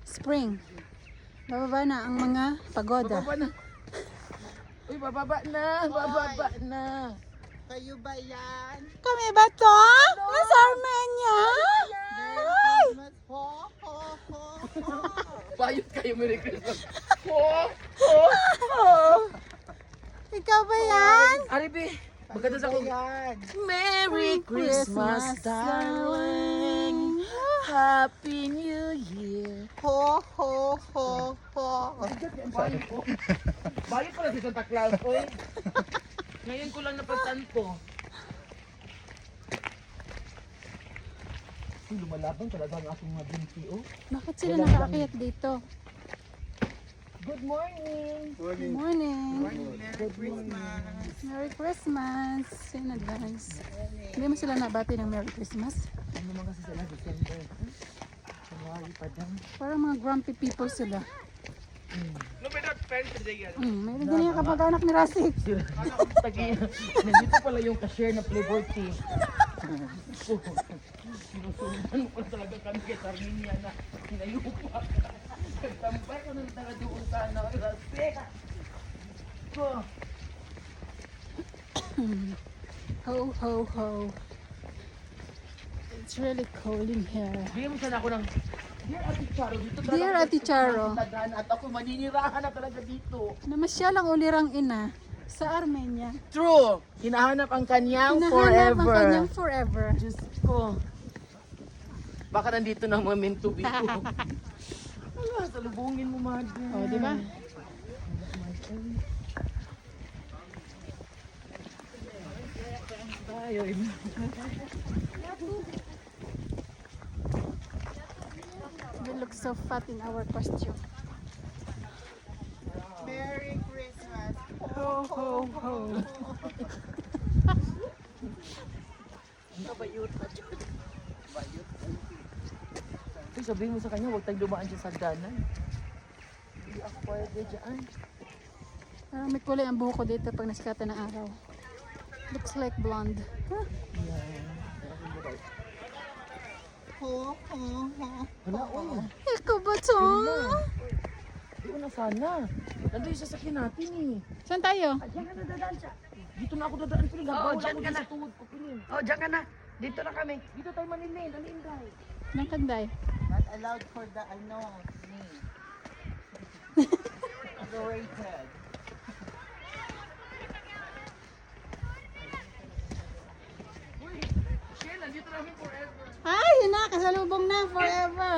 Spring. Bababa na ang mga pagoda. Bababa na. Uy, bababa na. Bababa na. Kayo ba yan? Kami ba to? Miss Armenia? Ay! Christmas. Ho, ho, ho, ho. Bayot kayo, Merry Christmas. Ho, ho, ho. Ikaw ba yan? Aribe, maganda sa kong Yan. Merry Christmas, darling. Happy New Year. Ho, ho, ho, ho. Bayot pala si Santa Claus, oy. Ngayon ko lang napagtanto. Lumalaban talaga ang aking mga binti, oh. Bakit sila nakaakyat dito? Good morning. Good morning. Merry Christmas. Merry Christmas in advance. Hindi mo sila nabati ng Merry Christmas? Ano naman kasi sila, December. January pa dyan. Parang mga grumpy people sila. No, may not friends today yan. May ganyan kapag anak ni Rasik. Nandito pala yung cashier na flavor tea. Sinusundan mo pala talaga kami kay Sarminia na hinayupa. Nagtambay ka ng taga doon sana. Rasik! Ho, ho, ho. It's really cold in here. Bigyan mo sana ako ng Dear Ate Charo, dito talaga Dear Ate Charo. at ako maninirahan na talaga dito. Namasyal ang ulirang ina sa Armenia. True! Hinahanap ang kanyang Hinahanap forever. ang kanyang forever. Diyos ko. Baka nandito na ang mga meant to be ko. Ala, salubungin mo, Madre. Oh, di ba? Tayo, We look so fat in our costume. Merry Christmas. Ho, ho, ho. Uy, sabihin mo sa kanya, huwag tayong dumaan dyan sa hagdanan. Hindi ako pwede dyan. Parang may kulay ang buhok ko dito pag nasikatan ng araw. Looks like blonde. Huh? Ho, ho, ho. Wala, uy. Ikaw ba to? Hindi ko na sana. Nandun yung sasakyan natin eh. Saan tayo? Dito na ako dadaan, Piling. Oo, dyan ka na. Sa tuhod ko, Piling. Oh, diyan ka na. Dito na kami. Dito tayo manilin. Ano Inday? Nang kanday. Not allowed for the, me. Overrated. Uy, Shell, nandito namin forever. Ay, yun na. Kasalubong na forever.